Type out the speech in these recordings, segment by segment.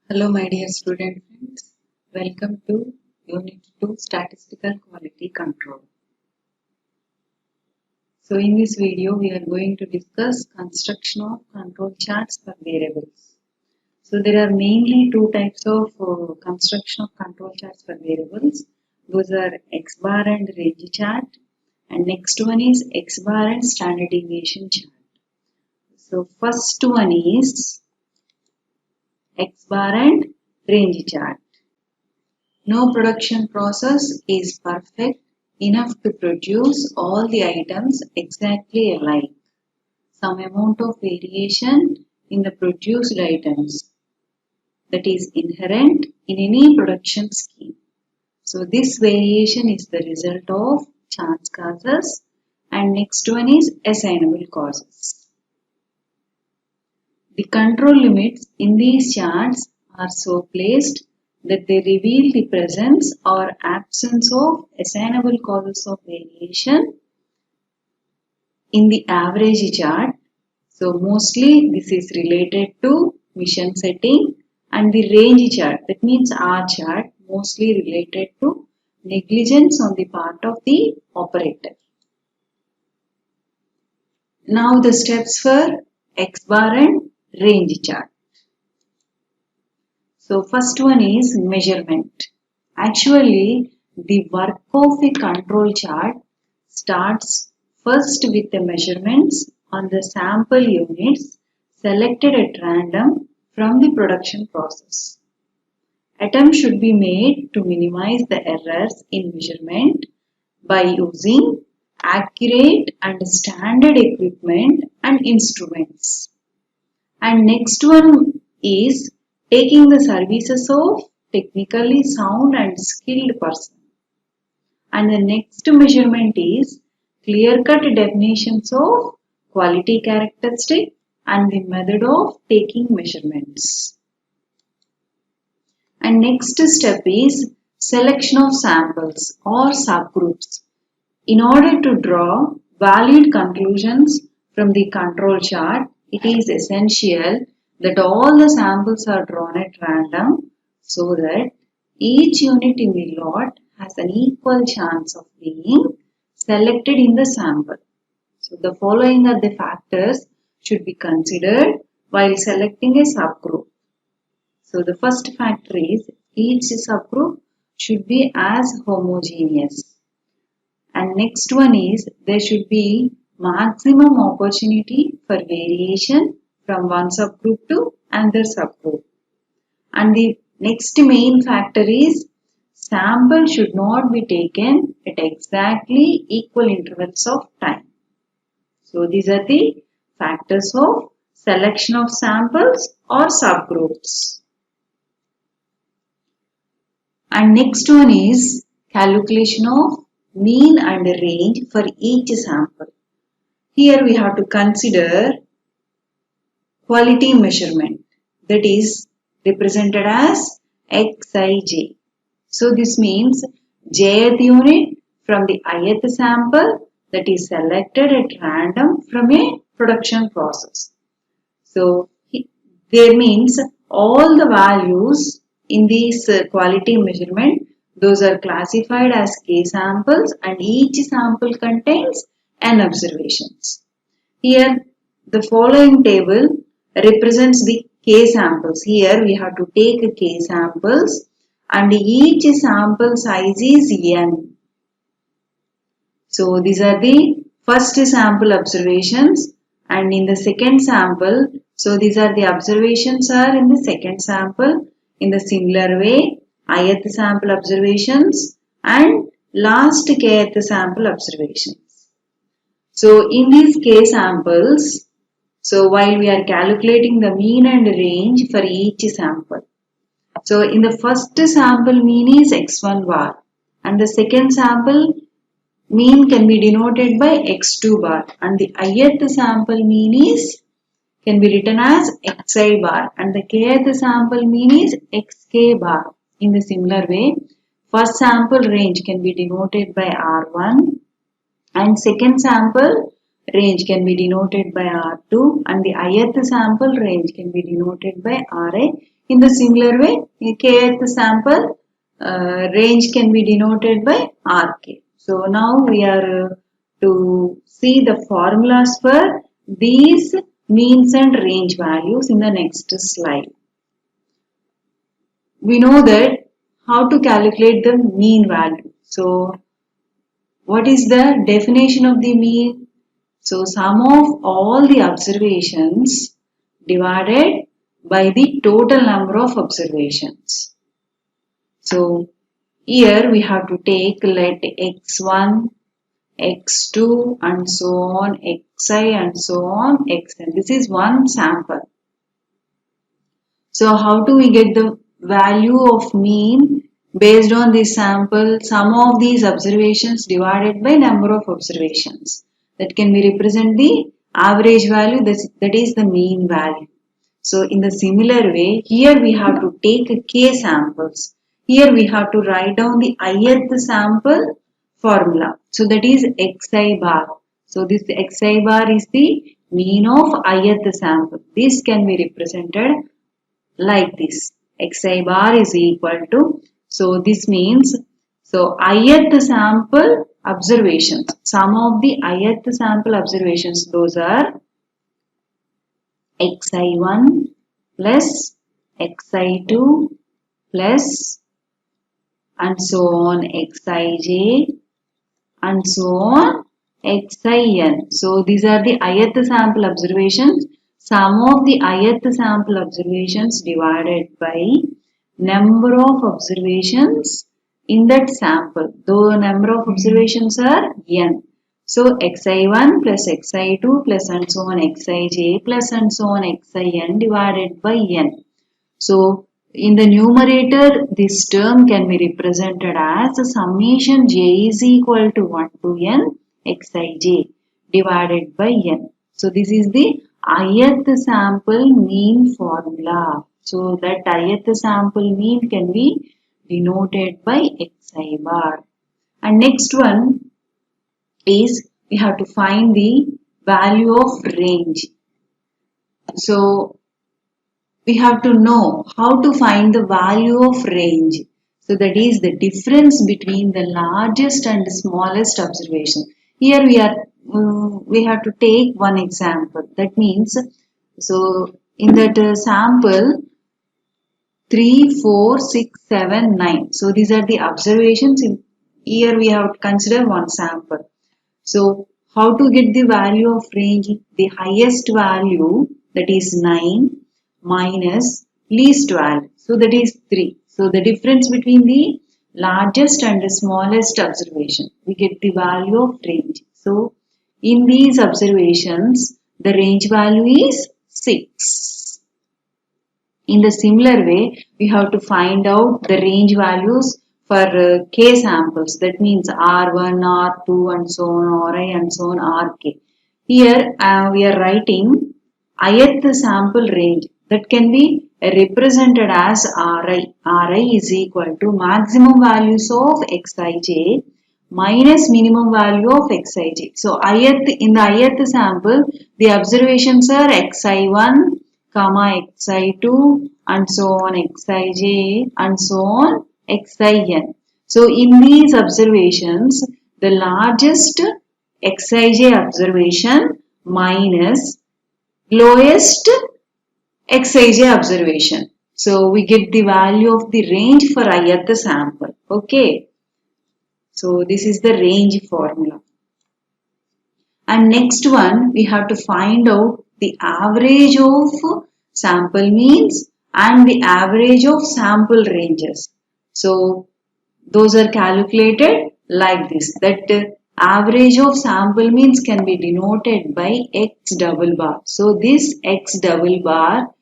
Hello, my dear student friends. Welcome to Unit 2 Statistical Quality Control. So, in this video, we are going to discuss construction of control charts for variables. So, there are mainly two types of construction of control charts for variables. Those are X bar and range chart, and next one is X bar and standard deviation chart. So, first one is X bar and range chart. No production process is perfect enough to produce all the items exactly alike. Some amount of variation in the produced items that is inherent in any production scheme. So this variation is the result of chance causes, and next one is assignable causes. The control limits in these charts are so placed that they reveal the presence or absence of assignable causes of variation in the average chart. So mostly this is related to mission setting, and the range chart, that means R chart, mostly related to negligence on the part of the operator. Now the steps for X bar and range chart. So first one is measurement. Actually, the work of a control chart starts first with the measurements on the sample units selected at random from the production process. Attempt should be made to minimize the errors in measurement by using accurate and standard equipment and instruments. And next one is taking the services of technically sound and skilled person. And the next measurement is clear-cut definitions of quality characteristic and the method of taking measurements. And next step is selection of samples or subgroups. In order to draw valid conclusions from the control chart, it is essential that all the samples are drawn at random so that each unit in the lot has an equal chance of being selected in the sample. So the following are the factors should be considered while selecting a subgroup. So the first factor is each subgroup should be as homogeneous. And next one is there should be maximum opportunity for variation from one subgroup to another subgroup. And the next main factor is sample should not be taken at exactly equal intervals of time. So these are the factors of selection of samples or subgroups. And next one is calculation of mean and range for each sample. Here we have to consider quality measurement, that is represented as Xij. So this means jth unit from the ith sample that is selected at random from a production process. So there means all the values in this quality measurement, those are classified as K samples and each sample contains n observations. Here the following table represents the K samples. Here we have to take K samples and each sample size is n. So these are the first sample observations, and in the second sample, so these are the observations are in the second sample. In the similar way, ith sample observations and last kth sample observations. So in these K samples, so while we are calculating the mean and range for each sample. So in the first sample mean is x1 bar, and the second sample mean can be denoted by x2 bar, and the ith sample mean is can be written as xi bar, and the kth sample mean is xk bar. In the similar way, first sample range can be denoted by R1 and second sample range can be denoted by R2 and the ith sample range can be denoted by Ra In the similar way, kth sample range can be denoted by Rk. So now we are to see the formulas for these means and range values in the next slide. We know that how to calculate the mean value. So what is the definition of the mean? So sum of all the observations divided by the total number of observations. So here we have to take let x1, x2 and so on, xi and so on, xn. This is one sample. So how do we get the value of mean based on this sample? Sum of these observations divided by number of observations. That can be represent the average value, that is the mean value. So in the similar way, here we have to take k samples. Here we have to write down the ith sample formula. So that is xi bar. So this xi bar is the mean of ith sample. This can be represented like this. Xi bar is equal to, so this means, so ith sample observations, sum of the ith sample observations, those are xi1 plus xi2 plus and so on xij and so on xin. So these are the ith sample observations. Sum of the ith sample observations divided by number of observations in that sample. The number of observations are n. So xi1 plus xi2 plus and so on xij plus and so on xin divided by n. So in the numerator, this term can be represented as summation j is equal to 1 to n xij divided by n. So this is the ith sample mean formula. So that ith sample mean can be denoted by xi bar. And next one is we have to find the value of range. So we have to know how to find the value of range. So that is the difference between the largest and the smallest observation. Here we have to take one example. That means, so in that sample 3, 4, 6, 7, 9. So these are the observations. Here we have to consider one sample. So how to get the value of range? The highest value, that is 9, minus least value. So that is 3. So the difference between the largest and the smallest observation, we get the value of range. So in these observations, the range value is 6. In the similar way, we have to find out the range values for k samples. That means R1, R2 and so on, Ri and so on, Rk. Here we are writing ith sample range. That can be represented as Ri. Ri is equal to maximum values of xij minus minimum value of xij. So in the ith sample, the observations are xi1, xi2 and so on xij and so on xin. So in these observations, the largest xij observation minus lowest xij observation. So we get the value of the range for ith sample. Okay. So this is the range formula. And next one, we have to find out the average of sample means and the average of sample ranges. So those are calculated like this. That average of sample means can be denoted by x double bar. So this x double bar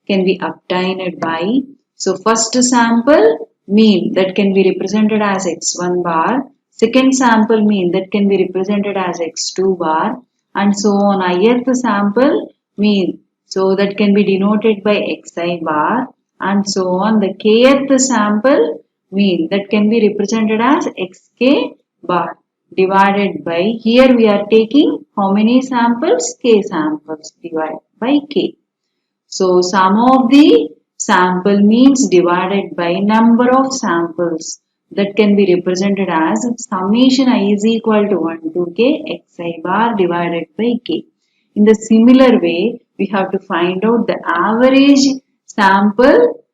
can be obtained by, so first sample mean that can be represented as x1 bar, second sample mean that can be represented as x2 bar and so on ith sample mean, so that can be denoted by xi bar and so on the kth sample mean that can be represented as xk bar divided by, here we are taking how many samples? K samples divided by k. So sum of the sample means divided by number of samples. That can be represented as summation I is equal to 1 to k xi bar divided by k. In the similar way, we have to find out the average sample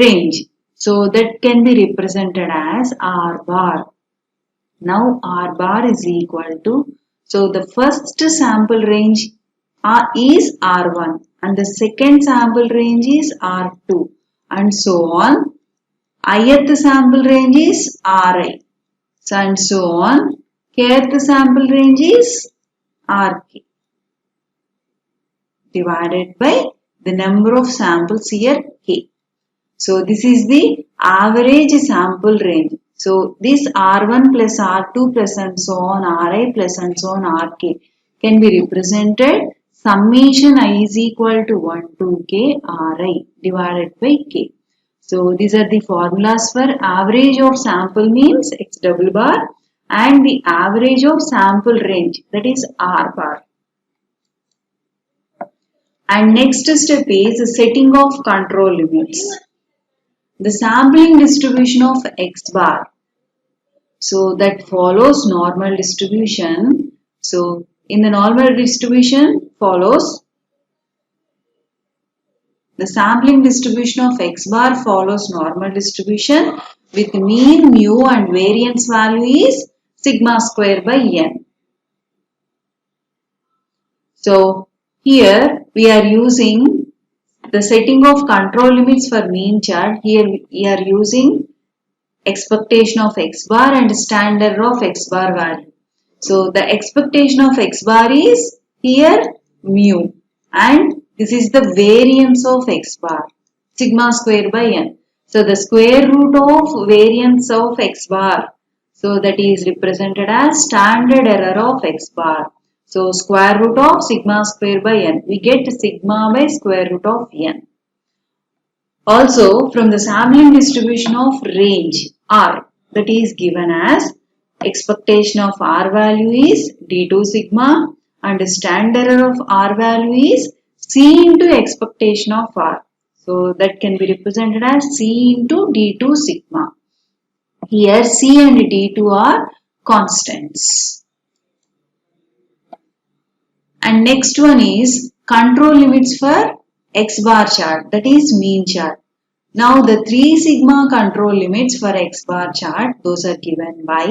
range. So that can be represented as R bar. Now R bar is equal to, so the first sample range is R1 and the second sample range is R2 and so on. Ith sample range is Ri and so on. Kth sample range is Rk divided by the number of samples here k. So this is the average sample range. So this R1 plus R2 plus and so on Ri plus and so on Rk can be represented summation I is equal to 1 to k Ri divided by k. So these are the formulas for average of sample means X double bar and the average of sample range, that is R bar. And next step is setting of control limits. The sampling distribution of X bar. So that follows normal distribution. So in the normal distribution follows the sampling distribution of X bar follows normal distribution with mean, mu and variance value is sigma square by n. So here we are using the setting of control limits for mean chart. Here we are using expectation of X bar and standard error of X bar value. So the expectation of X bar is here mu and this is the variance of X bar, sigma square by n. So the square root of variance of X bar, so that is represented as standard error of X bar. So square root of sigma square by n, we get sigma by square root of n. Also from the sampling distribution of range R, that is given as expectation of R value is D2 sigma and standard error of R value is C into expectation of R. So that can be represented as C into D2 sigma. Here C and D2 are constants. And next one is control limits for X bar chart, that is mean chart. Now the 3 sigma control limits for X bar chart, those are given by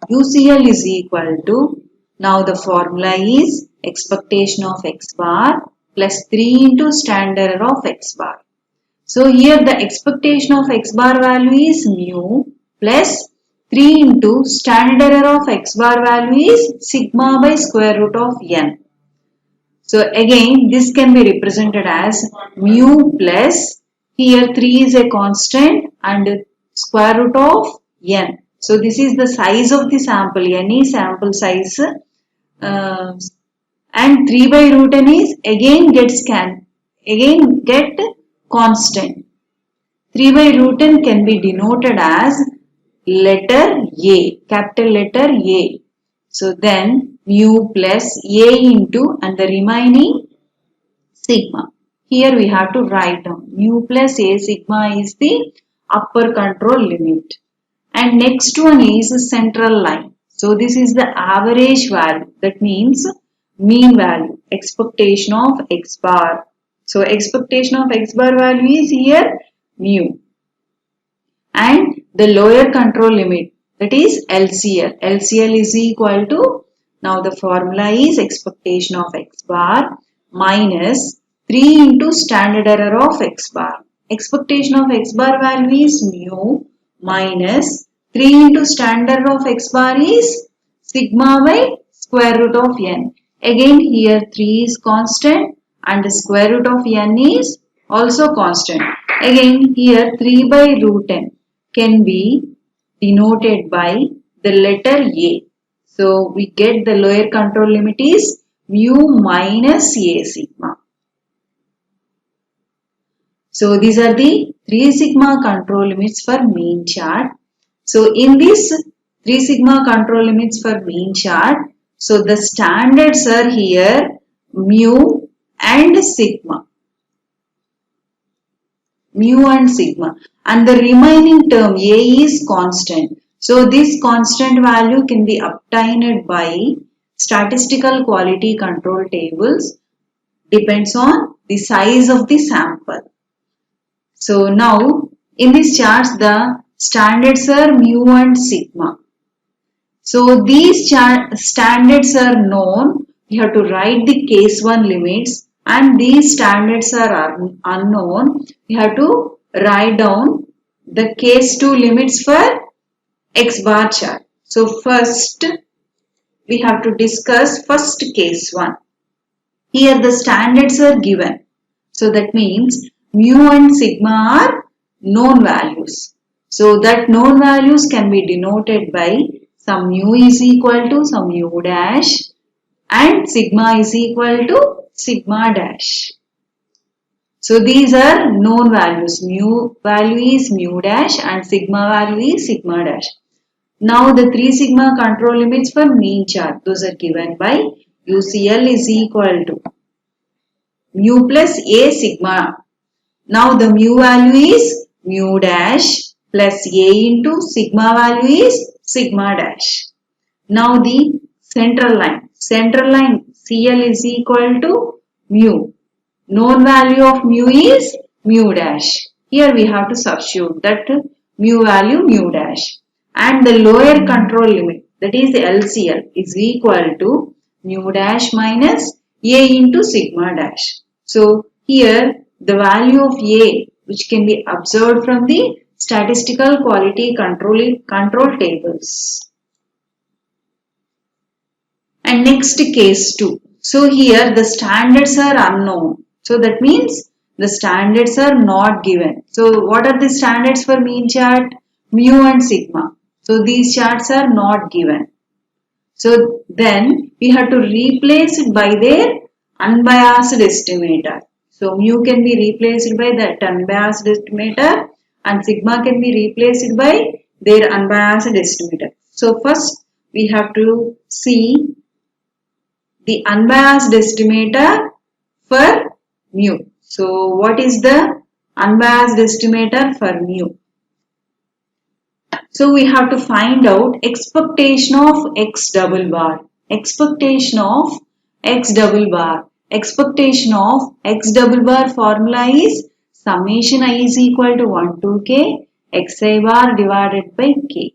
UCL is equal to, now the formula is expectation of X bar plus 3 into standard error of X bar. So here the expectation of X bar value is mu plus 3 into standard error of X bar value is sigma by square root of n. So again this can be represented as mu plus, here 3 is a constant and square root of n. So this is the size of the sample, n is sample size and 3 by root n is again get constant. 3 by root n can be denoted as letter A, capital letter A. So then mu plus A into and the remaining sigma. Here we have to write down mu plus A sigma is the upper control limit. And next one is central line. So this is the average value, that means mean value, expectation of X bar. So expectation of X bar value is here mu. And the lower control limit, that is LCL. LCL is equal to, now the formula is expectation of X bar minus 3 into standard error of X bar. Expectation of X bar value is mu minus 3 into standard error of X bar is sigma by square root of n. Again here 3 is constant and the square root of n is also constant. Again here 3 by root n can be denoted by the letter A. So we get the lower control limit is mu minus A sigma. So these are the 3 sigma control limits for mean chart. So in this 3 sigma control limits for mean chart, so the standards are here mu and sigma. mu and sigma, and the remaining term A is constant. So this constant value can be obtained by statistical quality control tables, depends on the size of the sample. So now in this chart the standards are mu and sigma. So these standards are known. We have to write the case 1 limits, and these standards are unknown. We have to write down the case 2 limits for X bar chart. So first we have to discuss first case 1. Here the standards are given. So that means mu and sigma are known values. So that known values can be denoted by some mu is equal to some mu dash and sigma is equal to sigma dash. So these are known values. Mu value is mu dash and sigma value is sigma dash. Now the 3 sigma control limits for mean chart. Those are given by UCL is equal to mu plus A sigma. Now the mu value is mu dash plus A into sigma value is sigma dash. Now the central line CL is equal to mu. Known value of mu is mu dash. Here we have to substitute that mu value mu dash. And the lower control limit, that is the LCL, is equal to mu dash minus A into sigma dash. So here the value of A, which can be observed from the statistical quality control tables. And next case 2. So here the standards are unknown. So that means the standards are not given. So what are the standards for mean chart? Mu and sigma. So these charts are not given. So then we have to replace it by their unbiased estimator. So mu can be replaced by that unbiased estimator and sigma can be replaced by their unbiased estimator. So first we have to see the unbiased estimator for mu. So what is the unbiased estimator for mu? So we have to find out expectation of X double bar. Expectation of X double bar. Expectation of X double bar formula is summation I is equal to 1 to K Xi bar divided by K.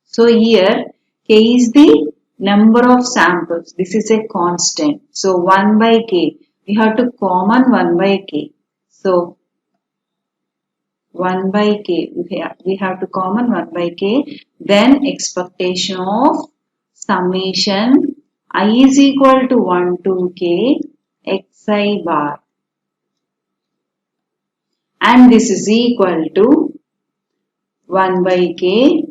So here K is the number of samples. This is a constant. So 1 by K. We have to common 1 by K. So 1 by K. We have to common 1 by K. Then expectation of summation I is equal to 1 to K Xi bar. And this is equal to 1 by K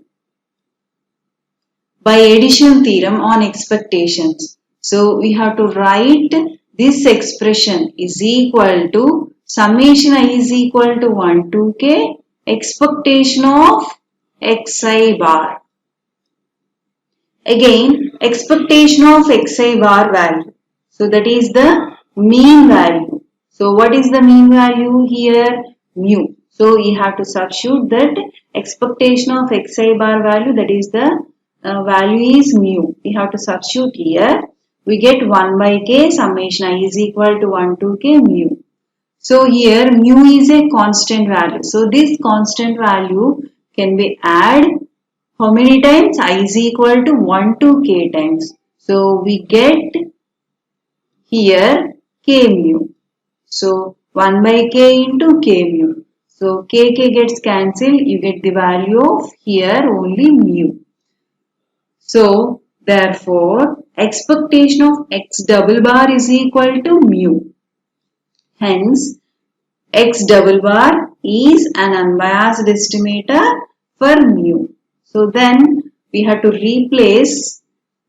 by addition theorem on expectations. So we have to write this expression is equal to summation I is equal to 1 to K expectation of Xi bar. Again expectation of Xi bar value. So that is the mean value. So what is the mean value here? Mu. So we have to substitute that expectation of Xi bar value, that is the value is mu. We have to substitute here. We get 1 by K summation I is equal to 1 to K mu. So here mu is a constant value. So this constant value can be added how many times? I is equal to 1 to K times. So we get here K mu. So 1 by K into K mu. So K gets cancelled. You get the value of here only mu. So therefore expectation of X double bar is equal to mu. Hence X double bar is an unbiased estimator for mu. So then we have to replace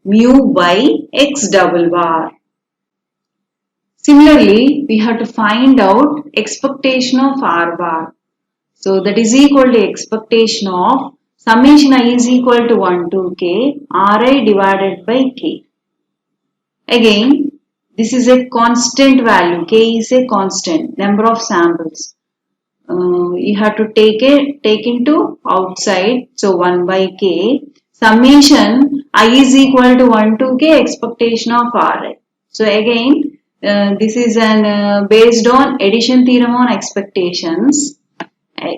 mu by X double bar. Similarly, we have to find out expectation of R bar. So that is equal to expectation of summation I is equal to 1 to K Ri divided by K. Again, this is a constant value. K is a constant number of samples. you have to take into outside. So 1 by k summation I is equal to 1 to k expectation of Ri. So again this is an based on addition theorem on expectations.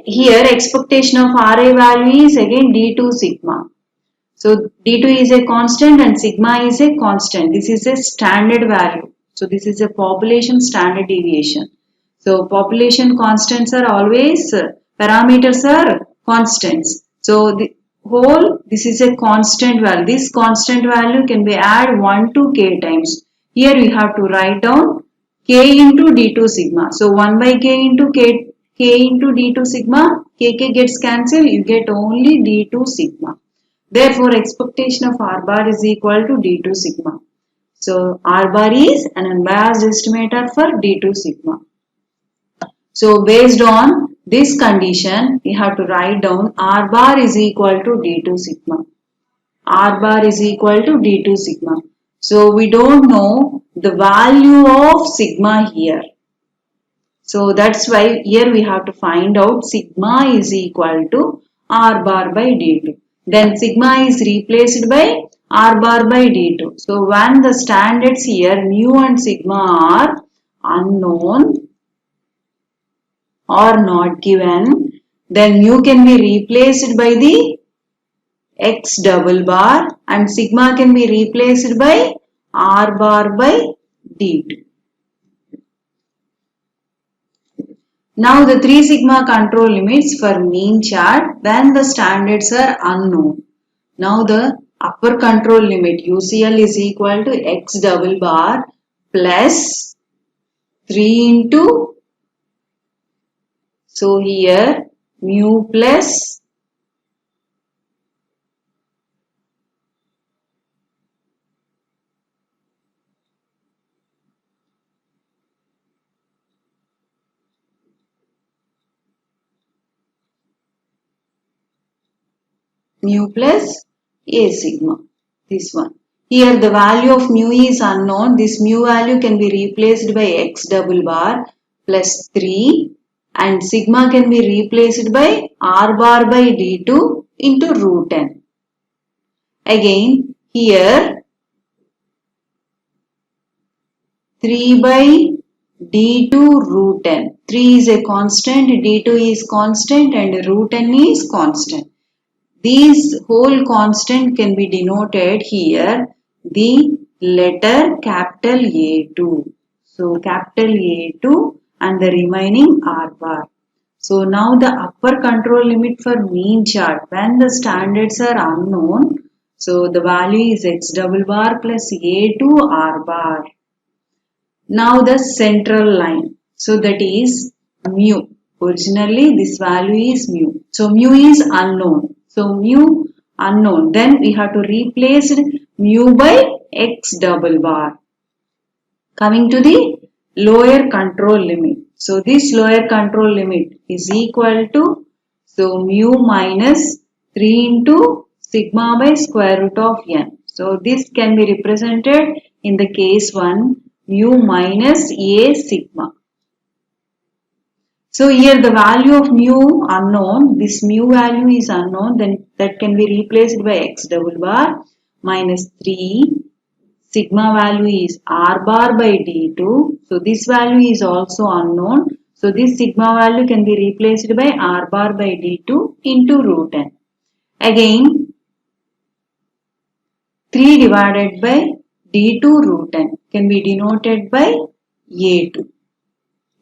Here expectation of Ra value is again d2 sigma. So d2 is a constant and sigma is a constant. This is a standard value. So this is a population standard deviation. So population constants are always parameters are constants. So this is a constant value. This constant value can be add 1 to k times. Here we have to write down k into d2 sigma. So 1 by k into k into d2 sigma, k gets cancelled, you get only d2 sigma. Therefore, expectation of R bar is equal to d2 sigma. So, R bar is an unbiased estimator for d2 sigma. So, based on this condition, we have to write down R bar is equal to d2 sigma. R bar is equal to d2 sigma. So, we don't know the value of sigma here. So, that's why here we have to find out sigma is equal to R bar by d2. Then sigma is replaced by R bar by d2. So, when the standards here mu and sigma are unknown or not given, then mu can be replaced by the x double bar and sigma can be replaced by R bar by d2. Now the 3 sigma control limits for mean chart when the standards are unknown. Now the upper control limit UCL is equal to x double bar plus 3 into, so here mu plus a sigma, this one. Here the value of mu is unknown. This mu value can be replaced by x double bar plus 3 and sigma can be replaced by R bar by d2 into root n. Again here 3 by d2 root n. 3 is a constant, d2 is constant and root n is constant. These whole constant can be denoted here the letter capital A2. So capital A2 and the remaining R bar. So now the upper control limit for mean chart when the standards are unknown. So the value is x double bar plus A2 R bar. Now the central line. So that is mu. Originally this value is mu. So mu is unknown. So mu unknown. Then we have to replace mu by x double bar. Coming to the lower control limit. So this lower control limit is equal to, so mu minus 3 into sigma by square root of n. So this can be represented in the case 1 mu minus a sigma. So here the value of mu unknown, this mu value is unknown, then that can be replaced by x double bar minus 3, sigma value is R bar by d2, so this value is also unknown, so this sigma value can be replaced by R bar by d2 into root n. Again 3 divided by d2 root n can be denoted by a2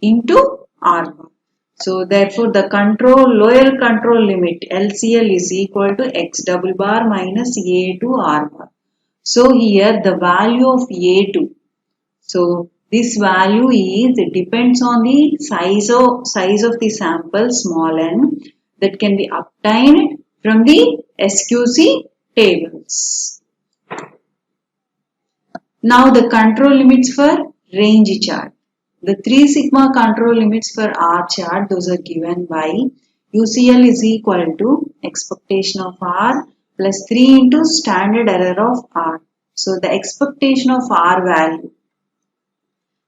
into R bar. So therefore the lower control limit LCL is equal to x double bar minus A2 R bar. So here the value of A2. So this value depends on the size of the sample small n that can be obtained from the SQC tables. Now the control limits for range chart. The 3 sigma control limits for R chart, those are given by UCL is equal to expectation of R plus 3 into standard error of R. So the expectation of R value.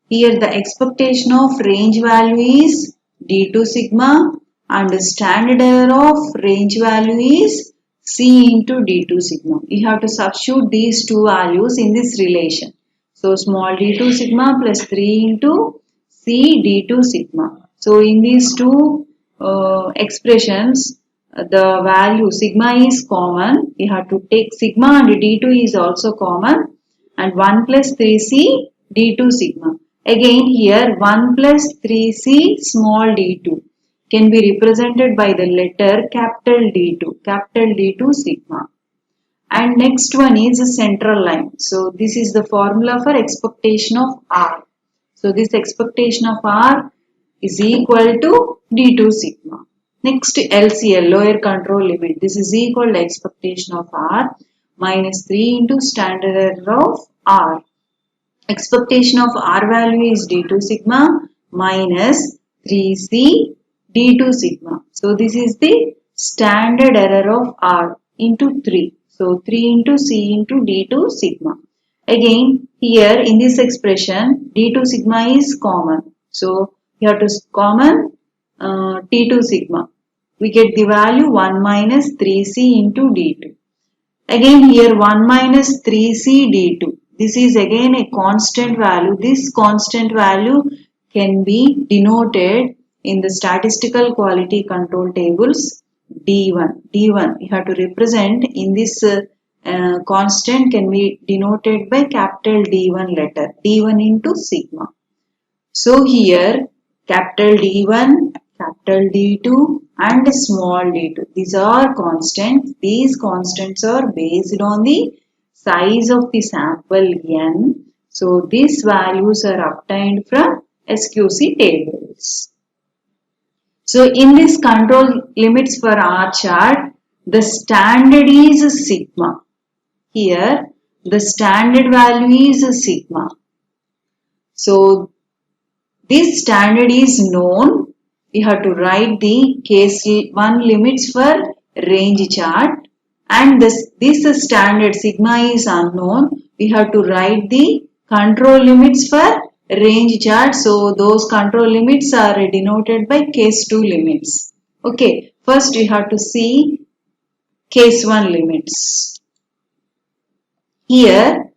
Here the expectation of range value is D2 sigma, and the standard error of range value is C into D2 sigma. You have to substitute these two values in this relation. So small d2 sigma plus 3 into C d2 sigma. So in these two expressions, the value sigma is common. We have to take sigma and d2 is also common, and 1 plus 3c d2 sigma. Again here 1 plus 3c small d2 can be represented by the letter capital D2 sigma. And next one is the central line. So this is the formula for expectation of R. So this expectation of R is equal to D2 sigma. Next LCL, lower control limit. This is equal to expectation of R minus 3 into standard error of R. Expectation of R value is D2 sigma minus 3C D2 sigma. So this is the standard error of R into 3. So 3 into C into D2 sigma. Again here in this expression D2 sigma is common. So you have to common T2 sigma. We get the value 1 minus 3C into D2. Again here 1 minus 3C D2. This is again a constant value. This constant value can be denoted in the statistical quality control tables D1. D1 you have to represent in this constant can be denoted by capital D1 letter. D1 into sigma. So here capital D1, capital D2 and small d2. These are constants. These constants are based on the size of the sample n. So these values are obtained from SQC tables. So in this control limits for R chart, the standard is sigma. Here the standard value is sigma. So this standard is known. We have to write the case 1 limits for range chart, and this standard sigma is unknown. We have to write the control limits for range chart. So those control limits are denoted by case 2 limits. Okay, first we have to see case 1 limits. Here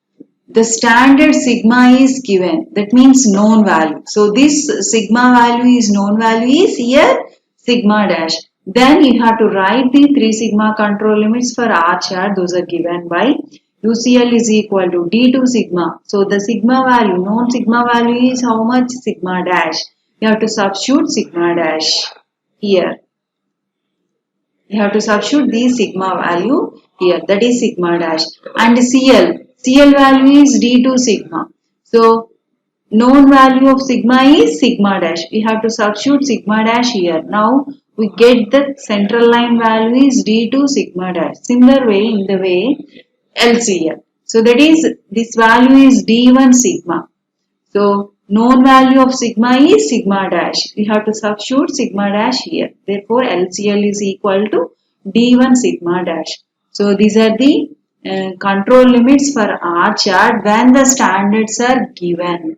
the standard sigma is given, that means known value. So this sigma value is known value is here sigma dash. Then you have to write the 3 sigma control limits for R chart. Those are given by UCL is equal to D2 sigma. So the sigma value, known sigma value is how much? Sigma dash. You have to substitute sigma dash here. You have to substitute the sigma value here, that is sigma dash. And CL value is D2 sigma. So known value of sigma is sigma dash. We have to substitute sigma dash here. Now we get the central line value is D2 sigma dash. Similar way in the way LCL. So that is this value is D1 sigma. So known value of sigma is sigma dash. We have to substitute sigma dash here. Therefore LCL is equal to D1 sigma dash. So these are the control limits for R chart when the standards are given.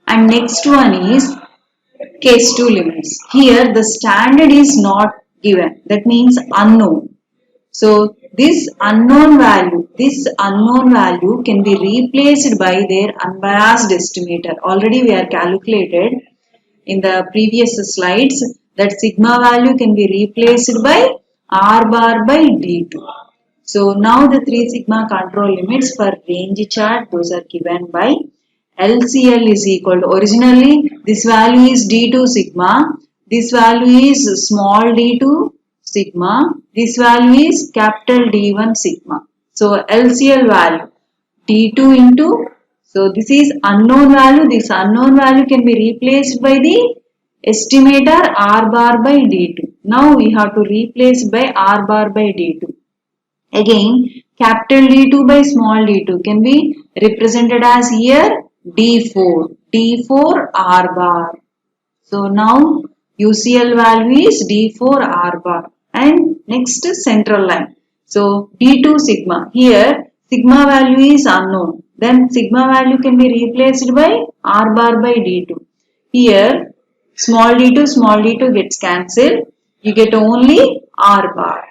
And next one is case 2 limits. Here the standard is not given. That means unknown. So this unknown value can be replaced by their unbiased estimator. Already we are calculated in the previous slides that sigma value can be replaced by R bar by D2. So now the 3 sigma control limits for range chart, those are given by LCL is equal to, originally this value is D2 sigma, this value is small d2 sigma, this value is capital D1 sigma. So LCL value D2 into, so this is unknown value, this unknown value can be replaced by the estimator R bar by D2. Now we have to replace by R bar by D2. Again capital D2 by small d2 can be represented as here D4 R bar. So now UCL value is D4 R bar. And next central line. So D2 sigma. Here sigma value is unknown. Then sigma value can be replaced by R bar by D2. Here small d2 gets cancelled. You get only r bar.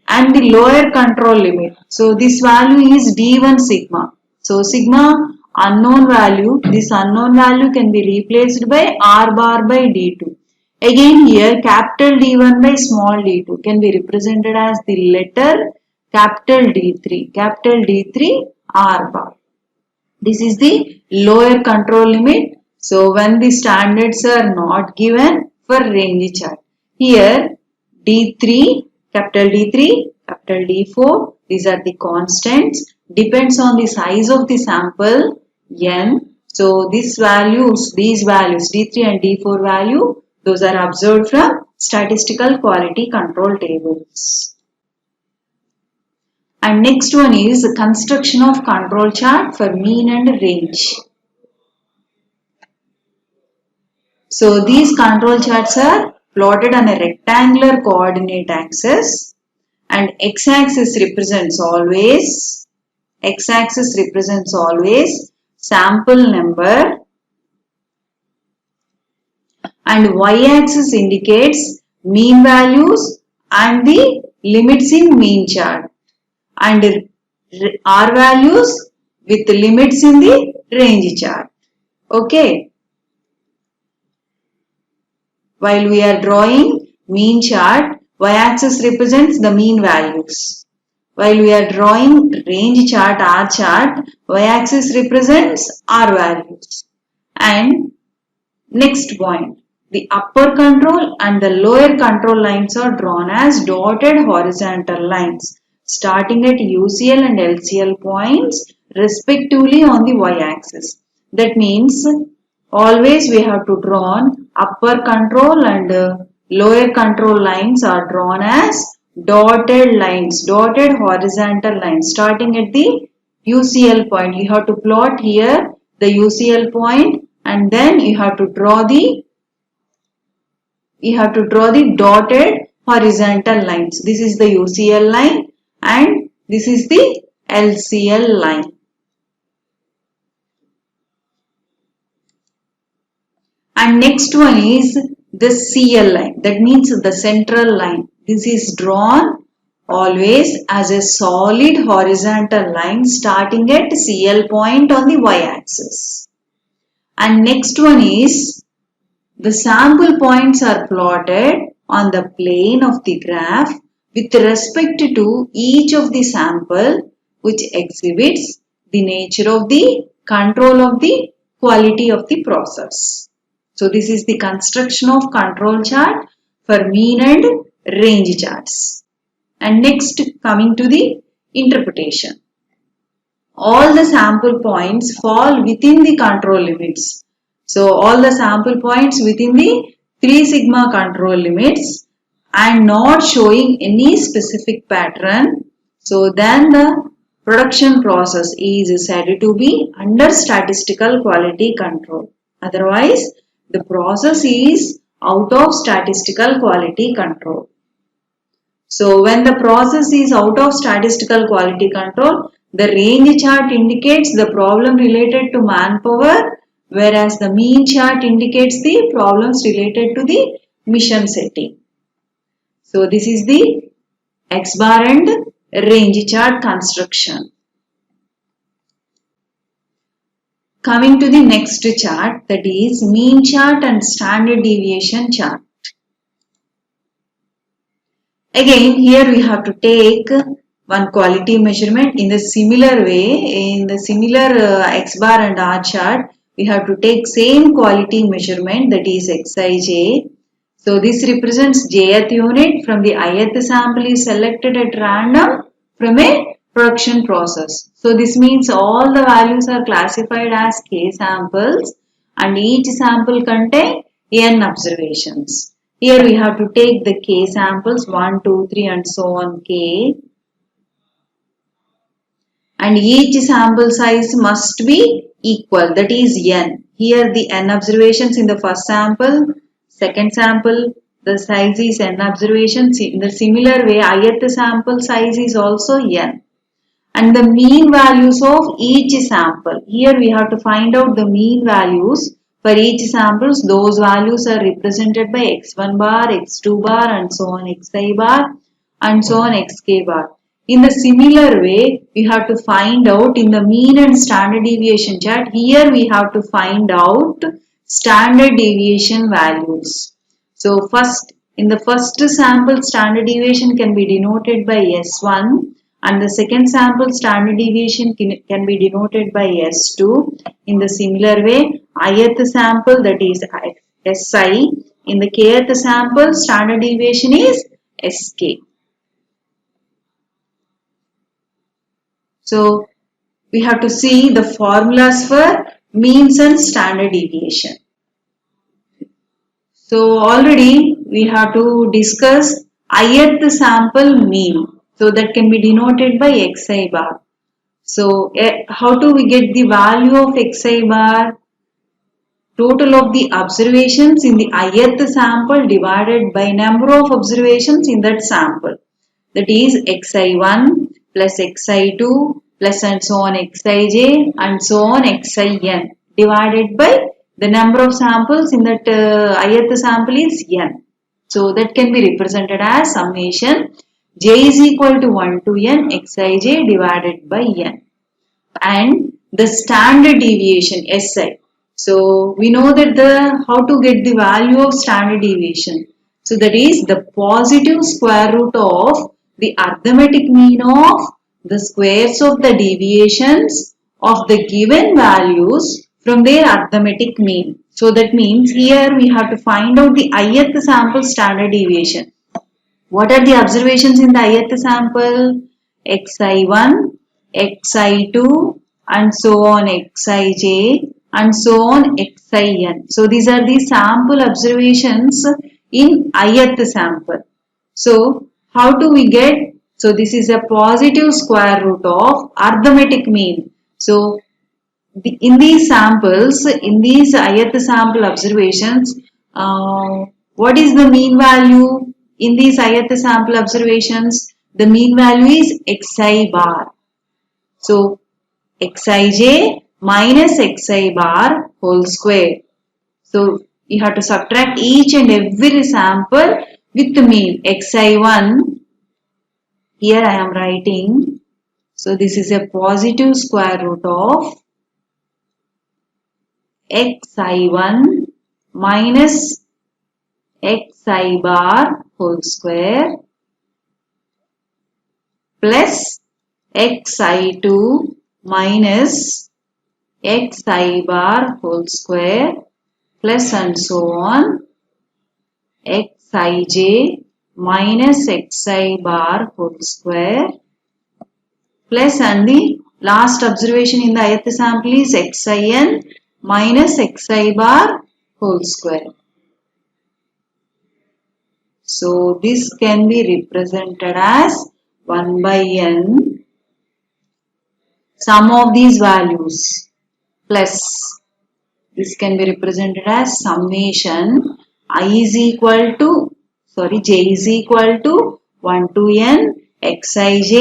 And the lower control limit. So this value is d1 sigma. So sigma unknown value, this unknown value can be replaced by r bar by d2. Again here capital D1 by small d2 can be represented as the letter capital D3 r bar. This is the lower control limit. So when the standards are not given for range chart. Here D3, capital D4, these are the constants, depends on the size of the sample n. So these values D3 and D4 value, those are observed from statistical quality control tables. And next one is the construction of control chart for mean and range. So these control charts are plotted on a rectangular coordinate axis, and x-axis represents always sample number, and y-axis indicates mean values and the limits in mean chart, and r values with limits in the range chart. Okay. While we are drawing mean chart, y-axis represents the mean values. While we are drawing range chart, R chart, y-axis represents R values. And next point, the upper control and the lower control lines are drawn as dotted horizontal lines, starting at UCL and LCL points respectively on the y-axis. That means always we have to draw upper control and lower control lines are drawn as dotted lines, dotted horizontal lines starting at the UCL point. You have to plot here the UCL point, and then you have to draw the dotted horizontal lines. This is the UCL line and this is the LCL line. And next one is the CL line, that means the central line. This is drawn always as a solid horizontal line starting at CL point on the y-axis. And next one is the sample points are plotted on the plane of the graph with respect to each of the sample, which exhibits the nature of the control of the quality of the process. So this is the construction of control chart for mean and range charts. And next, coming to the interpretation. All the sample points fall within the control limits. So all the sample points within the 3 sigma control limits and not showing any specific pattern. So then the production process is said to be under statistical quality control. Otherwise, the process is out of statistical quality control. So when the process is out of statistical quality control, the range chart indicates the problem related to manpower, whereas the mean chart indicates the problems related to the mission setting. So this is the X bar and range chart construction. Coming to the next chart, that is mean chart and standard deviation chart. Again, here we have to take one quality measurement in the similar way. In the similar X bar and R chart, we have to take same quality measurement, that is Xij. So this represents jth unit from the ith sample is selected at random from a production process. So this means all the values are classified as K samples and each sample contains N observations. Here we have to take the K samples 1, 2, 3 and so on K. And each sample size must be equal, that is N. Here the N observations in the first sample, second sample, the size is N observations. In the similar way, ith sample size is also N. And the mean values of each sample. Here we have to find out the mean values For each samples, those values are represented by x1 bar, x2 bar and so on xi bar and so on xk bar. In the similar way, we have to find out in the mean and standard deviation chart. Here we have to find out standard deviation values. So first, in the first sample, standard deviation can be denoted by S1 and the second sample standard deviation can be denoted by S2. In the similar way, ith sample, that is Si. In the kth sample, standard deviation is Sk. So we have to see the formulas for means and standard deviation. So already we have to discuss ith sample mean. So that can be denoted by xi bar. So how do we get the value of xi bar? Total of the observations in the ith sample divided by number of observations in that sample. That is xi1 plus xi2 plus and so on xij and so on xin divided by the number of samples in that ith sample is n. So that can be represented as summation j is equal to 1 to n xij divided by n. And the standard deviation Si. So we know that how to get the value of standard deviation. So that is the positive square root of the arithmetic mean of the squares of the deviations of the given values from their arithmetic mean. So that means here we have to find out the ith sample standard deviation. What are the observations in the ith sample? xi1, xi2 and so on xij and so on xin. So these are the sample observations in ith sample. So how do we get? So this is a positive square root of arithmetic mean. So in these samples, in these ith sample observations, what is the mean value in these ith sample observations? The mean value is xi bar. So xij minus xi bar whole square. So you have to subtract each and every sample with the mean. xi1, here I am writing. So this is a positive square root of xi1 minus xi bar whole square plus xi2 minus xi bar whole square plus and so on xij minus xi bar whole square plus and the last observation in the ith sample is xin minus xi bar whole square. So this can be represented as 1 by n sum of these values plus this can be represented as summation j is equal to 1 to n xij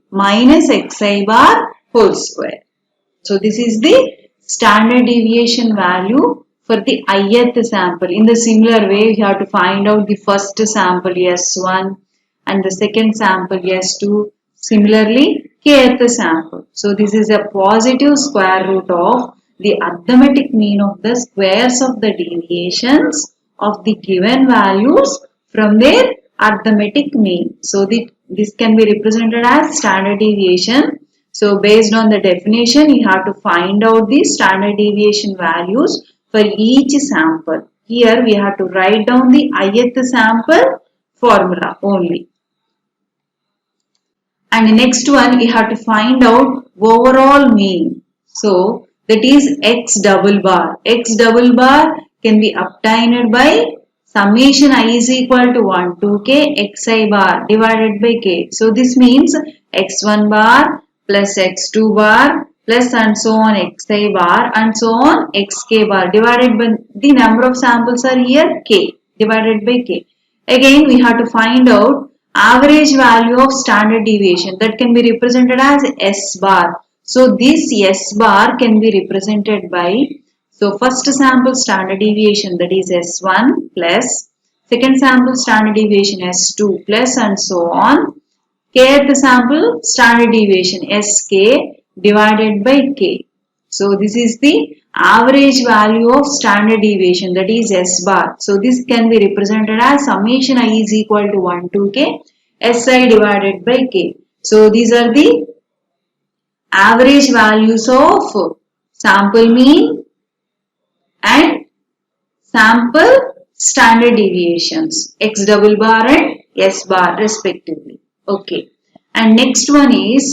minus xi bar whole square. So this is the standard deviation value for the ith sample. In the similar way, you have to find out the first sample S1 and the second sample S2. Similarly, kth sample. So this is a positive square root of the arithmetic mean of the squares of the deviations of the given values from their arithmetic mean. So this can be represented as standard deviation. So based on the definition, you have to find out the standard deviation values for each sample. Here we have to write down the ith sample formula only. And the next one we have to find out overall mean. So that is x double bar. X double bar can be obtained by summation I is equal to 1 to k xi bar divided by k. So this means x1 bar plus x2 bar plus and so on xi bar and so on xk bar divided by the number of samples are here k divided by k. Again we have to find out average value of standard deviation that can be represented as S bar. So this S bar can be represented by So first sample standard deviation, that is S1 plus second sample standard deviation S2 plus and so on. Kth sample standard deviation Sk divided by k. So this is the average value of standard deviation, that is S bar. So this can be represented as summation I is equal to 1 to k Si divided by k. So these are the average values of sample mean and sample standard deviations X double bar and S bar respectively. Okay. And next one is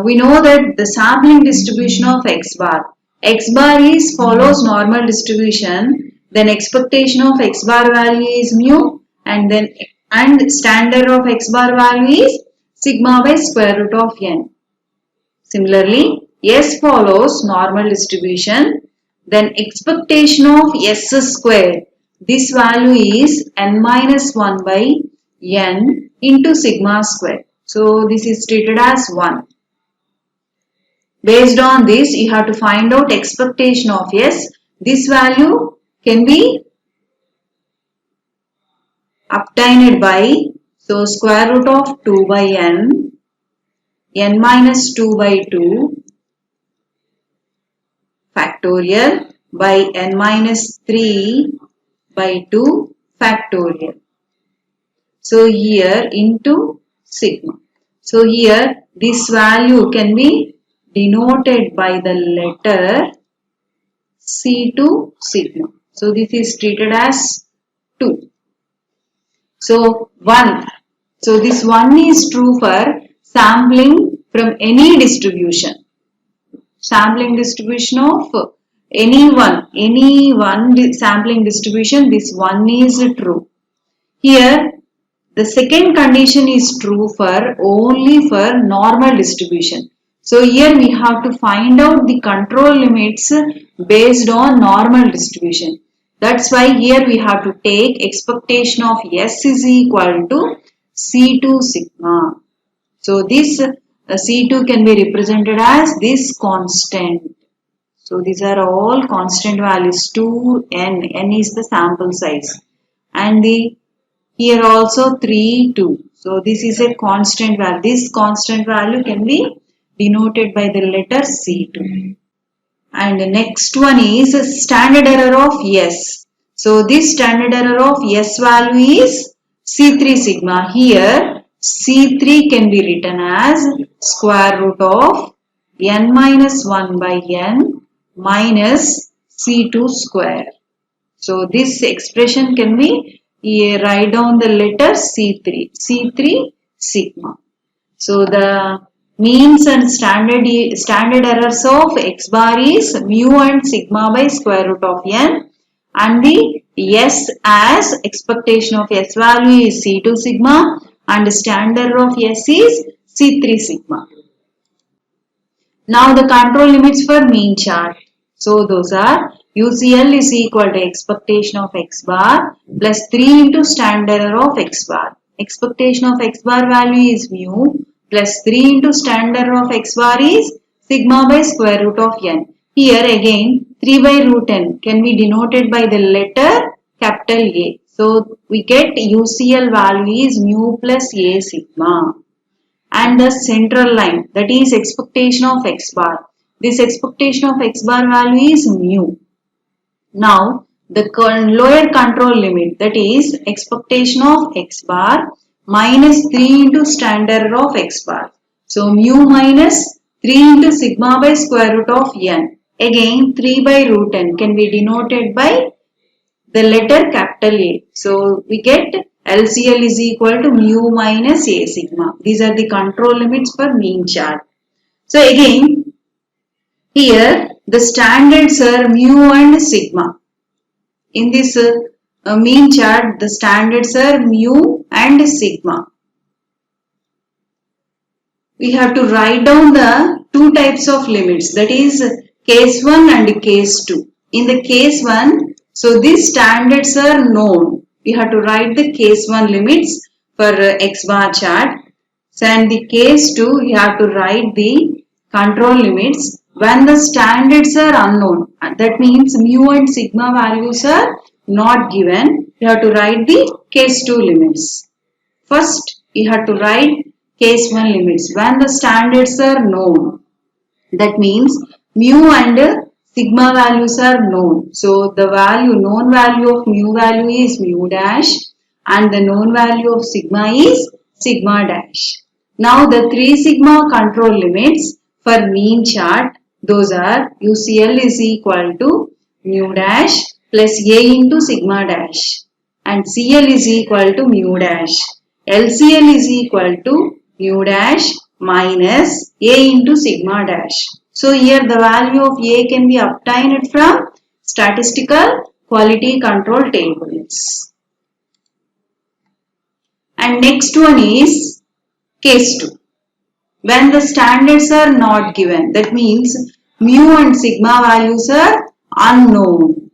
we know that the sampling distribution of X bar. X bar is follows normal distribution, then expectation of X bar value is mu and standard of X bar value is sigma by square root of n. Similarly, S follows normal distribution, then expectation of S square. This value is n minus 1 by n into sigma square. So this is treated as 1. Based on this, you have to find out expectation of S. This value can be obtained by, so square root of 2 by n minus 2 by 2 factorial by n minus 3 by 2 factorial. So here into sigma. So here this value can be denoted by the letter C2 sigma. So this is treated as 2. So 1. So this 1 is true for sampling from any distribution. Sampling distribution of any one sampling distribution, this 1 is true. Here the second condition is true for only for normal distribution. So here we have to find out the control limits based on normal distribution. That's why here we have to take expectation of S is equal to C2 sigma. So this C2 can be represented as this constant. So these are all constant values 2n. N is the sample size. And here also 3, 2. So this is a constant value. This constant value can be denoted by the letter C2. And the next one is standard error of S. So this standard error of S value is C3 sigma. Here C3 can be written as square root of n minus 1 by n minus C2 square. So this expression can be write down the letter C3 sigma. So the means and standard errors of X bar is mu and sigma by square root of n, and the S as expectation of S value is C2 sigma and standard of S is C3 sigma. Now the control limits for mean chart. So those are UCL is equal to expectation of X bar plus 3 into standard error of X bar. Expectation of X bar value is mu plus 3 into standard error of X bar is sigma by square root of n. Here again 3 by root n can be denoted by the letter capital A. So we get UCL value is mu plus A sigma. And the central line, that is expectation of X bar. This expectation of X bar value is mu. Now the lower control limit, that is expectation of X bar minus 3 into standard error of X bar. So mu minus 3 into sigma by square root of n. Again 3 by root n can be denoted by the letter capital A. So we get LCL is equal to mu minus A sigma. These are the control limits for mean chart. So again here the standards are mu and sigma. In this mean chart the standards are mu and sigma. We have to write down the two types of limits, that is case 1 and case 2. In the case 1, so these standards are known. We have to write the case 1 limits for X bar chart. So, and the case 2, we have to write the control limits when the standards are unknown. That means mu and sigma values are not given. You have to write the case 2 limits. First, you have to write case 1 limits. When the standards are known, that means mu and sigma values are known. So the known value of mu value is mu dash and the known value of sigma is sigma dash. Now the 3 sigma control limits for mean chart, those are UCL is equal to mu dash plus A into sigma dash and CL is equal to mu dash. LCL is equal to mu dash minus A into sigma dash. So here the value of A can be obtained from statistical quality control tables. And next one is case 2. When the standards are not given, that means mu and sigma values are unknown.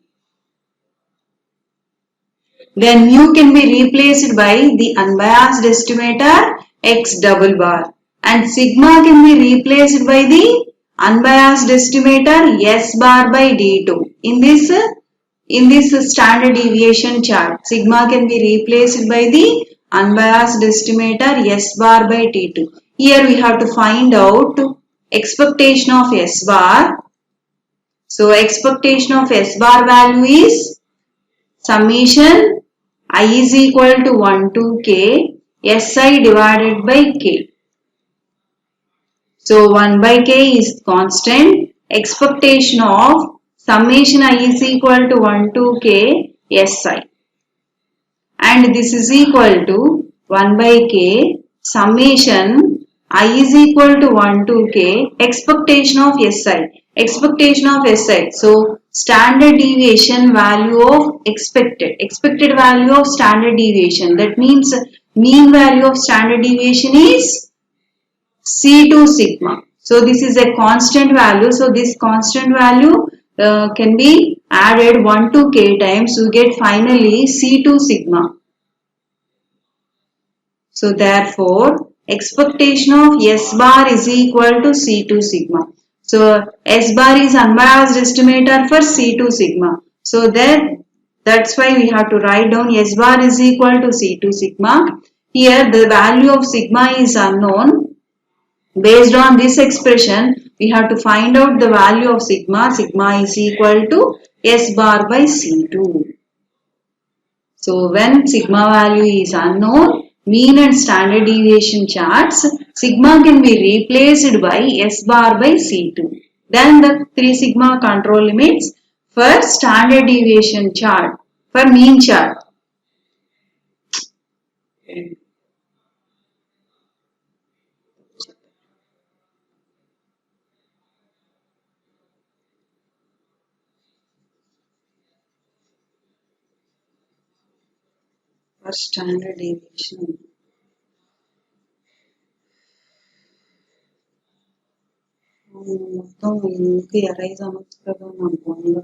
Then mu can be replaced by the unbiased estimator X double bar and sigma can be replaced by the unbiased estimator S bar by D2. In this standard deviation chart, sigma can be replaced by the unbiased estimator S bar by T2. Here we have to find out expectation of S bar. So expectation of S bar value is summation I is equal to 1 to K Si divided by K. So 1 by K is constant. Expectation of summation I is equal to 1 to K Si. And this is equal to 1 by K summation I is equal to 1 to K expectation of Si. Expectation of Si. So standard deviation value of expected value of standard deviation. That means mean value of standard deviation is C2 sigma. So this is a constant value. So this constant value can be added 1 to K times. You get finally C2 sigma. So therefore expectation of S bar is equal to C2 sigma. So S bar is unbiased estimator for C2 sigma. So that's why we have to write down S bar is equal to C2 sigma. Here the value of sigma is unknown. Based on this expression, we have to find out the value of sigma. Sigma is equal to S bar by C2. So when sigma value is unknown, mean and standard deviation charts, sigma can be replaced by S bar by C2. Then the 3 sigma control limits for standard deviation chart, for mean chart. For standard deviation. మొత్తం ఇందుకు arise అనొచ్చు కదా నాకు అందులో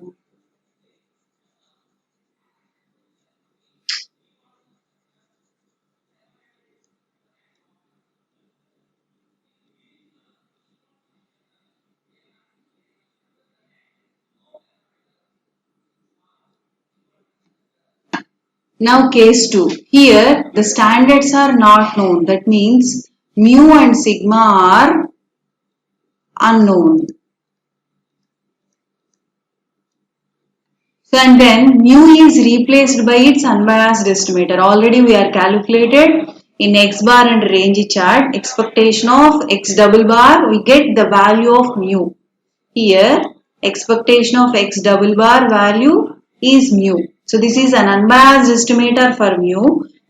Now case 2. Here the standards are not known. That means mu and sigma are unknown. So and then mu is replaced by its unbiased estimator. Already we are calculated in X bar and range chart. Expectation of X double bar, we get the value of mu. Here expectation of X double bar value is mu. So this is an unbiased estimator for mu.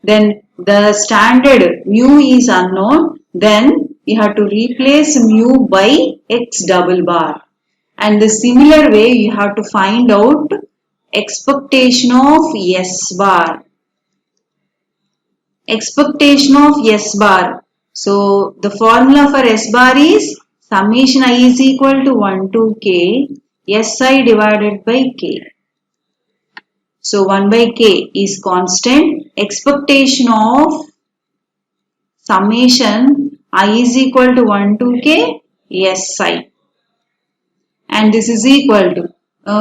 Then the standard mu is unknown. Then you have to replace mu by X double bar. And the similar way you have to find out expectation of S bar. Expectation of S bar. So the formula for S bar is summation I is equal to 1 to K Si divided by K. So 1 by K is constant. Expectation of summation I is equal to 1 to K Si. and this is equal to,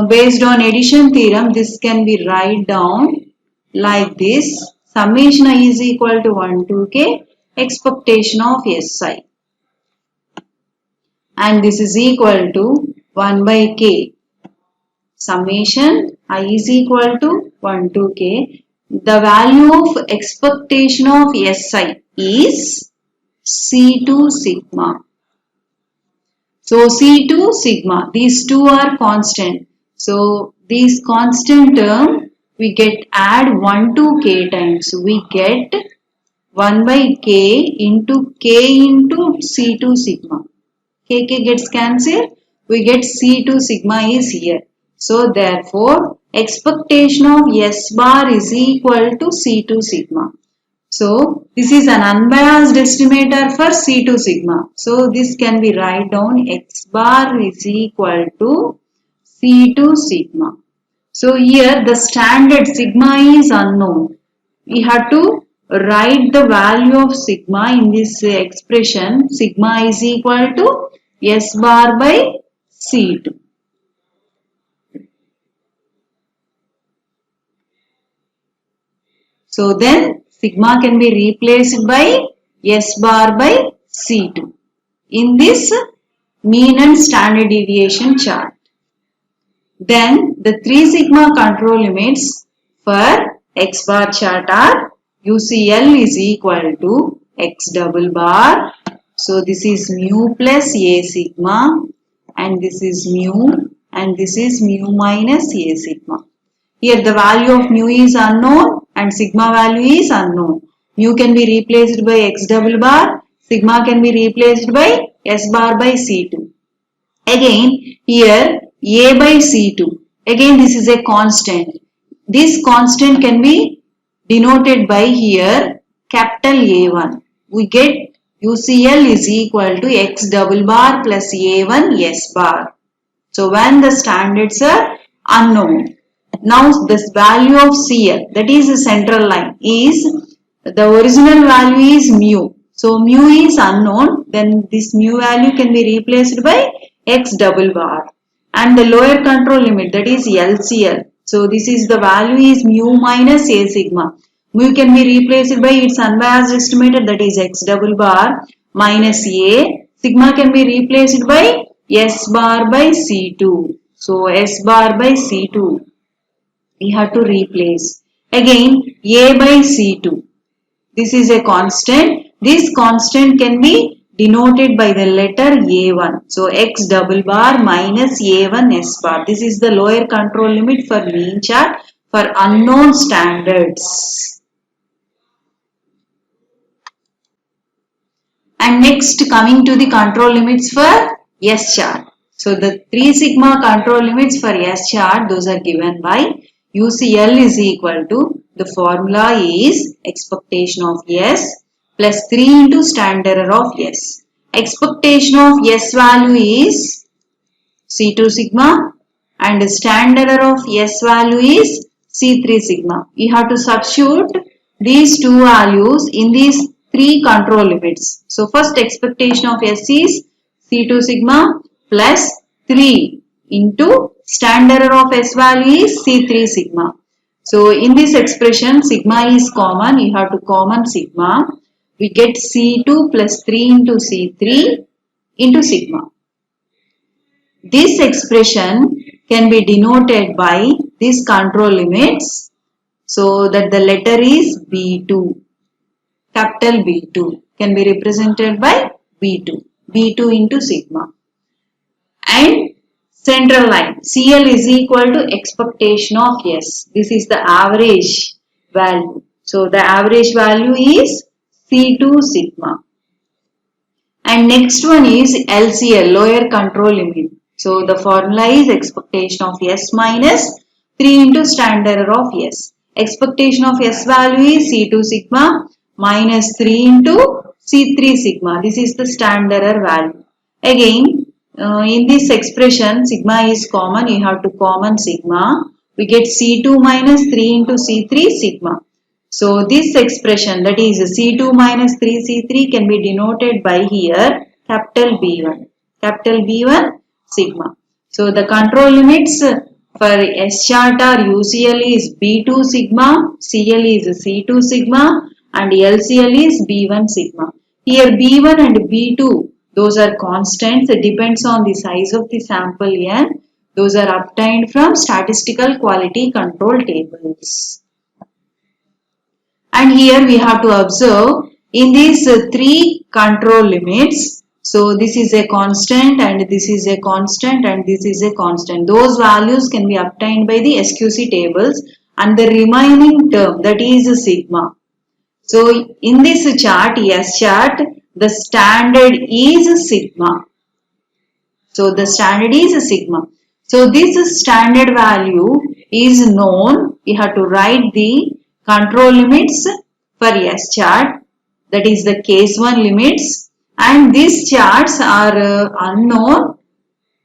based on addition theorem, this can be write down like this: summation I is equal to 1 to k expectation of Si, and this is equal to 1 by k summation I is equal to 1 to k. The value of expectation of Si is C2 sigma. So C2 sigma, these two are constant. So these constant term we get add 1 to k times. We get 1 by k into C2 sigma. K gets cancelled. We get C2 sigma is here. So therefore expectation of S bar is equal to C2 sigma. So this is an unbiased estimator for C2 sigma. So this can be write down X bar is equal to C2 sigma. So here the standard sigma is unknown. We have to write the value of sigma in this expression. Sigma is equal to S bar by C2. So then sigma can be replaced by S bar by C2 in this mean and standard deviation chart. Then the 3 sigma control limits for X bar chart are UCL is equal to X double bar. So this is mu plus A sigma, and this is mu, and this is mu minus A sigma. Here the value of mu is unknown and sigma value is unknown. Mu can be replaced by X double bar, sigma can be replaced by S bar by C2. Again here A by C2, again this is a constant. This constant can be denoted by here capital A1. We get UCL is equal to X double bar plus A1 S bar. So when the standards are unknown, now this value of CL, that is the central line, is the original value is mu. So mu is unknown, then this mu value can be replaced by X double bar, and the lower control limit, that is LCL. So this is the value is mu minus A sigma. Mu can be replaced by its unbiased estimator, that is X double bar minus A. Sigma can be replaced by S bar by C2. So S bar by C2 we have to replace. Again A by C2. This is a constant. This constant can be denoted by the letter A1. So X double bar minus A1 S bar. This is the lower control limit for mean chart for unknown standards. And next coming to the control limits for S chart. So the 3 sigma control limits for S chart, those are given by UCL is equal to, the formula is expectation of S plus 3 into standard error of S. Expectation of S value is C2 sigma and standard error of S value is C3 sigma. We have to substitute these two values in these 3 control limits. So first expectation of S is C2 sigma plus 3 into standard error of S value is C3 sigma. So in this expression sigma is common, you have to common sigma. We get C2 plus 3 into C3 into sigma. This expression can be denoted by these control limits, so that the letter is B2. Capital B2 can be represented by B2. B2 into sigma. And central line CL is equal to expectation of S. This is the average value. So the average value is C2 sigma. And next one is LCL, lower control limit. So the formula is expectation of S minus 3 into standard error of S. Expectation of S value is C2 sigma minus 3 into C3 sigma. This is the standard error value. Again, in this expression sigma is common, you have to common sigma. We get C2 minus 3 into C3 sigma. So this expression, that is C2 minus 3C3, can be denoted by here capital B1. Capital B1 sigma. So the control limits for S chart are UCL is B2 sigma, CL is C2 sigma and LCL is B1 sigma. Here B1 and B2, those are constants. It depends on the size of the sample N. Those are obtained from statistical quality control tables. And here we have to observe in these three control limits. So this is a constant and this is a constant and this is a constant. Those values can be obtained by the SQC tables and the remaining term, that is sigma. So in this chart, S chart, the standard is sigma. So the standard is sigma. So this standard value is known. We have to write the control limits for S chart, that is the case 1 limits, and these charts are unknown.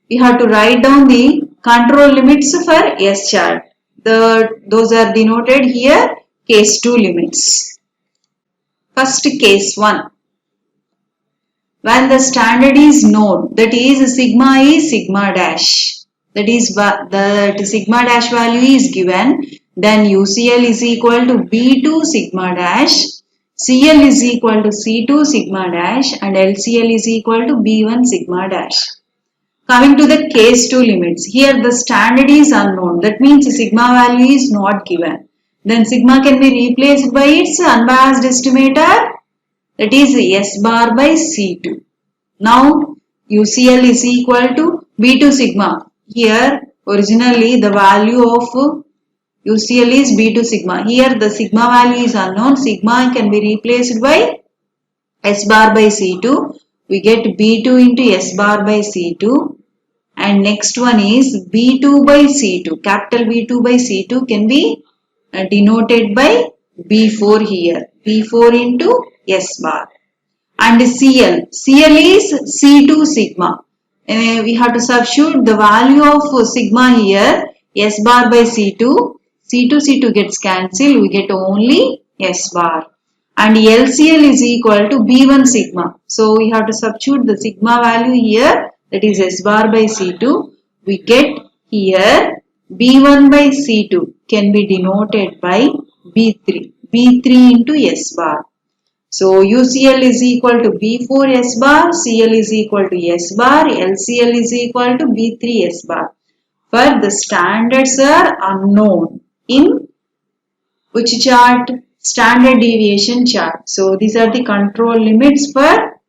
We have to write down the control limits for S chart. Those are denoted here case 2 limits. First case 1. When the standard is known, that is sigma dash, that is the sigma dash value is given, then UCL is equal to B2 sigma dash, CL is equal to C2 sigma dash and LCL is equal to B1 sigma dash. Coming to the case 2 limits, here the standard is unknown, that means sigma value is not given. Then sigma can be replaced by its unbiased estimator, that is S bar by C2. Now UCL is equal to B2 sigma. Here originally the value of UCL is B2 sigma. Here the sigma value is unknown. Sigma can be replaced by S bar by C2. We get B2 into S bar by C2. And next one is B2 by C2. Capital B2 by C2 can be denoted by B4 here. B4 into S bar. And CL is C2 sigma. We have to substitute the value of sigma here, S bar by C2. C2 gets cancelled. We get only S bar. And LCL is equal to B1 sigma. So we have to substitute the sigma value here, that is S bar by C2. We get here B1 by C2 can be denoted by B3. B3 into S bar. So UCL is equal to B4 S bar, CL is equal to S bar, LCL is equal to B3 S bar. For the standards are unknown in which chart? Standard deviation chart. So these are the control limits for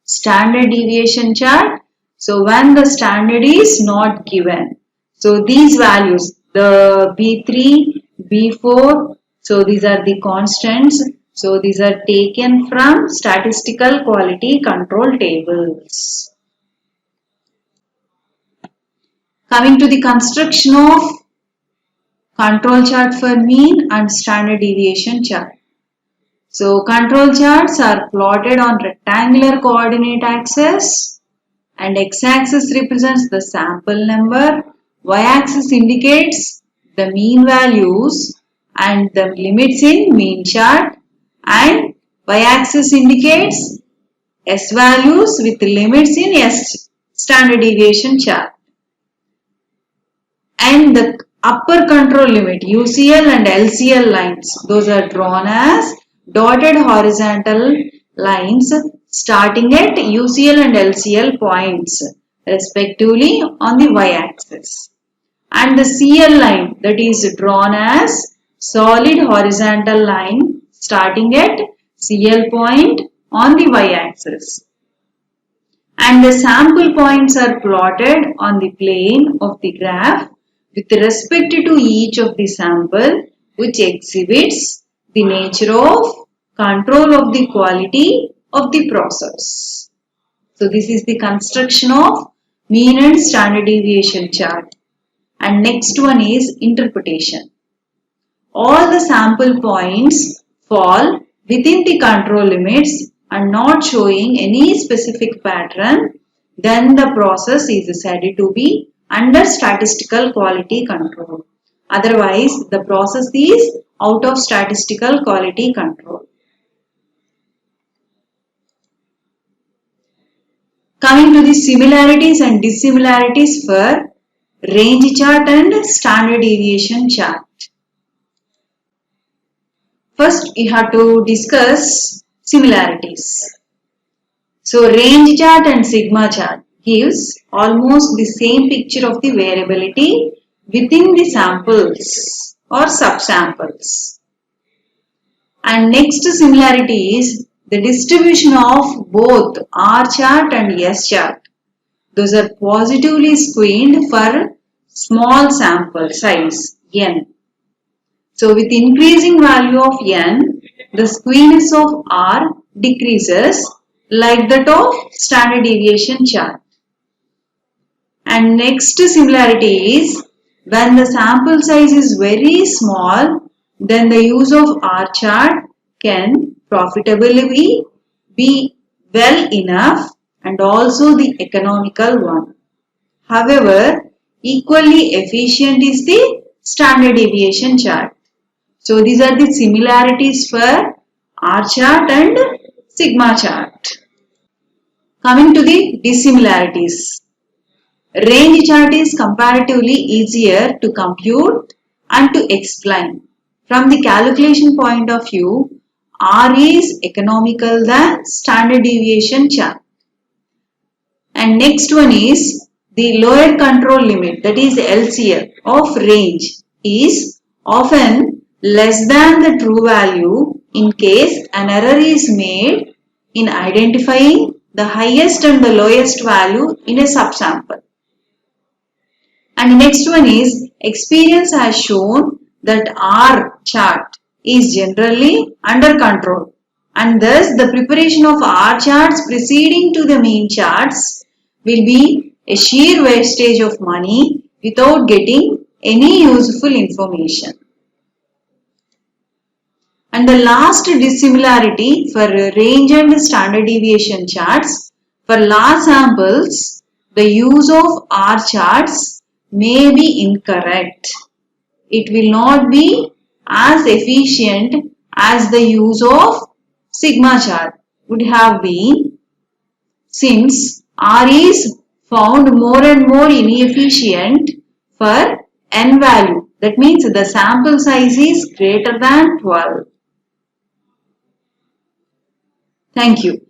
standard deviation chart. So when the standard is not given. So these values, the B3, B4, so these are the constants. So these are taken from statistical quality control tables. Coming to the construction of control chart for mean and standard deviation chart. So control charts are plotted on rectangular coordinate axis and x-axis represents the sample number, y-axis indicates the mean values and the limits in mean chart, and y-axis indicates S values with limits in S standard deviation chart. And the upper control limit UCL and LCL lines, those are drawn as dotted horizontal lines starting at UCL and LCL points respectively on the y-axis. And the CL line, that is drawn as solid horizontal line starting at CL point on the y-axis. And the sample points are plotted on the plane of the graph with respect to each of the sample, which exhibits the nature of control of the quality of the process. So this is the construction of mean and standard deviation chart. And next one is interpretation. All the sample points fall within the control limits and not showing any specific pattern, then the process is said to be under statistical quality control. Otherwise, the process is out of statistical quality control. Coming to the similarities and dissimilarities for range chart and standard deviation chart. First, we have to discuss similarities. So, range chart and sigma chart gives almost the same picture of the variability within the samples or subsamples. And next similarity is the distribution of both R chart and S chart. Those are positively skewed for small sample size n. So with increasing value of n, the skewness of R decreases like that of standard deviation chart. And next similarity is when the sample size is very small, then the use of R chart can profitably be well enough and also the economical one. However, equally efficient is the standard deviation chart. So these are the similarities for R chart and sigma chart. Coming to the dissimilarities. Range chart is comparatively easier to compute and to explain. From the calculation point of view, R is economical than standard deviation chart. And next one is the lower control limit, that is LCL of range is often less than the true value in case an error is made in identifying the highest and the lowest value in a subsample. And the next one is experience has shown that R chart is generally under control, and thus the preparation of R charts preceding to the mean charts will be a sheer wastage of money without getting any useful information. And the last dissimilarity for range and standard deviation charts, for large samples, the use of R charts may be incorrect. It will not be as efficient as the use of sigma chart would have been, since R is found more and more inefficient for n value. That means the sample size is greater than 12. Thank you.